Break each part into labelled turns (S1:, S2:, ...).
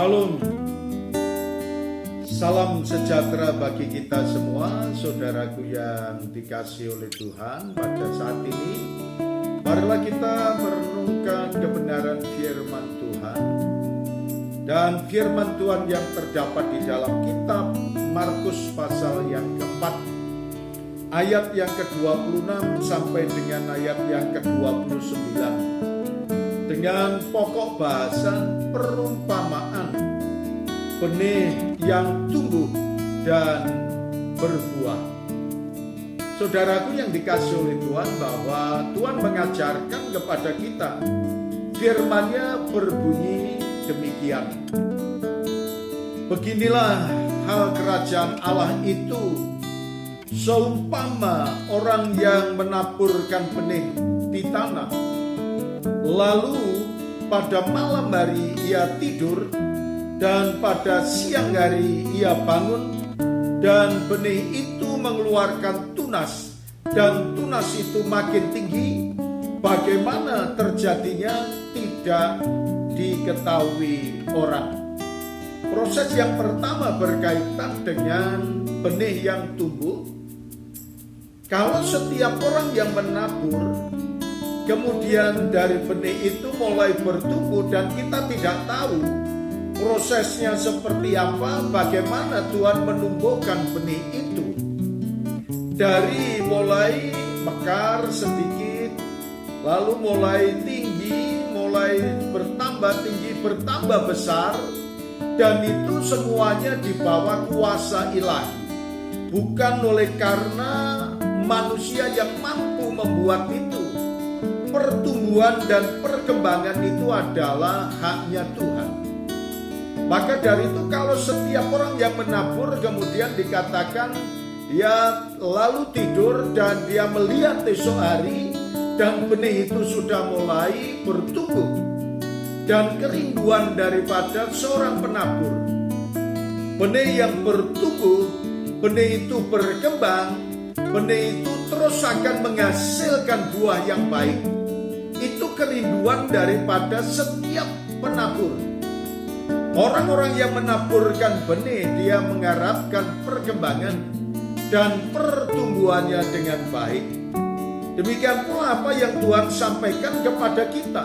S1: Shalom. Salam sejahtera bagi kita semua, saudaraku yang dikasihi oleh Tuhan. Pada saat ini, marilah kita merenungkan kebenaran firman Tuhan. Dan firman Tuhan yang terdapat di dalam kitab Markus pasal yang keempat, ayat yang ke-26 sampai dengan ayat yang ke-29. Dengan pokok bahasan perumpamaan benih yang tumbuh dan berbuah. Saudaraku yang dikasihi oleh Tuhan, bahwa Tuhan mengajarkan kepada kita, firman-Nya berbunyi demikian. Beginilah hal kerajaan Allah itu, seumpama orang yang menaburkan benih di tanah. Lalu pada malam hari ia tidur, dan pada siang hari ia bangun, dan benih itu mengeluarkan tunas, dan tunas itu makin tinggi. Bagaimana terjadinya tidak diketahui orang. Proses yang pertama berkaitan dengan benih yang tumbuh. Kalau setiap orang yang menabur, kemudian dari benih itu mulai bertumbuh, dan kita tidak tahu prosesnya seperti apa, bagaimana Tuhan menumbuhkan benih itu. Dari mulai mekar sedikit, lalu mulai tinggi, mulai bertambah tinggi, bertambah besar, dan itu semuanya di bawah kuasa ilahi. Bukan oleh karena manusia yang mampu membuat itu. Pertumbuhan dan perkembangan itu adalah haknya Tuhan. Maka dari itu, kalau setiap orang yang menabur kemudian dikatakan dia lalu tidur dan dia melihat esok hari dan benih itu sudah mulai bertumbuh, dan kerinduan daripada seorang penabur, benih yang bertumbuh, benih itu berkembang, benih itu terus akan menghasilkan buah yang baik. Itu kerinduan daripada setiap penabur. Orang-orang yang menaburkan benih, dia mengharapkan perkembangan dan pertumbuhannya dengan baik. Demikian pula apa yang Tuhan sampaikan kepada kita.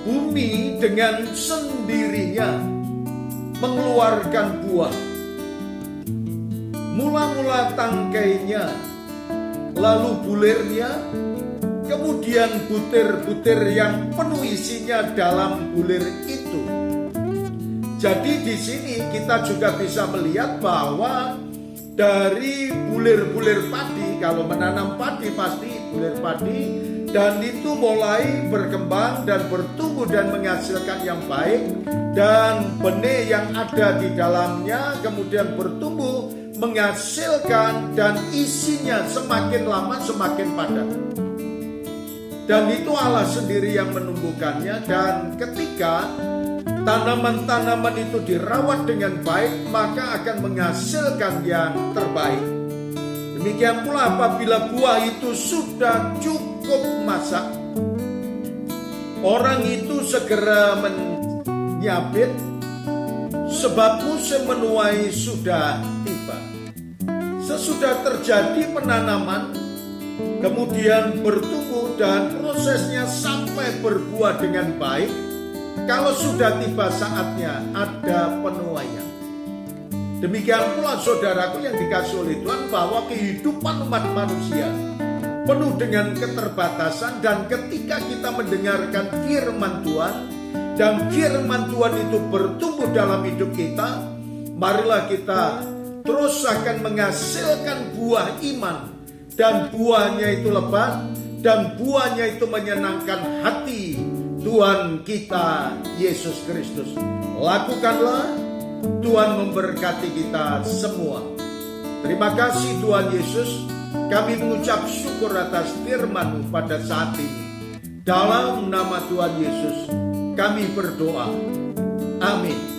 S1: Bumi dengan sendirinya mengeluarkan buah. Mula-mula tangkainya, lalu bulirnya, kemudian butir-butir yang penuh isinya dalam bulir itu. Jadi di sini kita juga bisa melihat bahwa dari bulir-bulir padi, kalau menanam padi pasti bulir padi, dan itu mulai berkembang dan bertumbuh dan menghasilkan yang baik, dan benih yang ada di dalamnya kemudian bertumbuh, menghasilkan, dan isinya semakin lama semakin padat. Dan itu Allah sendiri yang menumbuhkannya. Dan ketika tanaman-tanaman itu dirawat dengan baik, maka akan menghasilkan yang terbaik. Demikian pula apabila buah itu sudah cukup masak, orang itu segera menyabit, sebab musim menuai sudah tiba. Sesudah terjadi penanaman, kemudian bertumbuh dan prosesnya sampai berbuah dengan baik, kalau sudah tiba saatnya ada penuaian. Demikian pula saudaraku yang dikasihi oleh Tuhan, bahwa kehidupan umat manusia penuh dengan keterbatasan, dan ketika kita mendengarkan firman Tuhan, dan firman Tuhan itu bertumbuh dalam hidup kita, marilah kita terus akan menghasilkan buah iman, dan buahnya itu lebat, dan buahnya itu menyenangkan hati Tuhan kita Yesus Kristus. Lakukanlah, Tuhan memberkati kita semua. Terima kasih Tuhan Yesus. Kami mengucap syukur atas firman-Mu pada saat ini. Dalam nama Tuhan Yesus kami berdoa. Amin.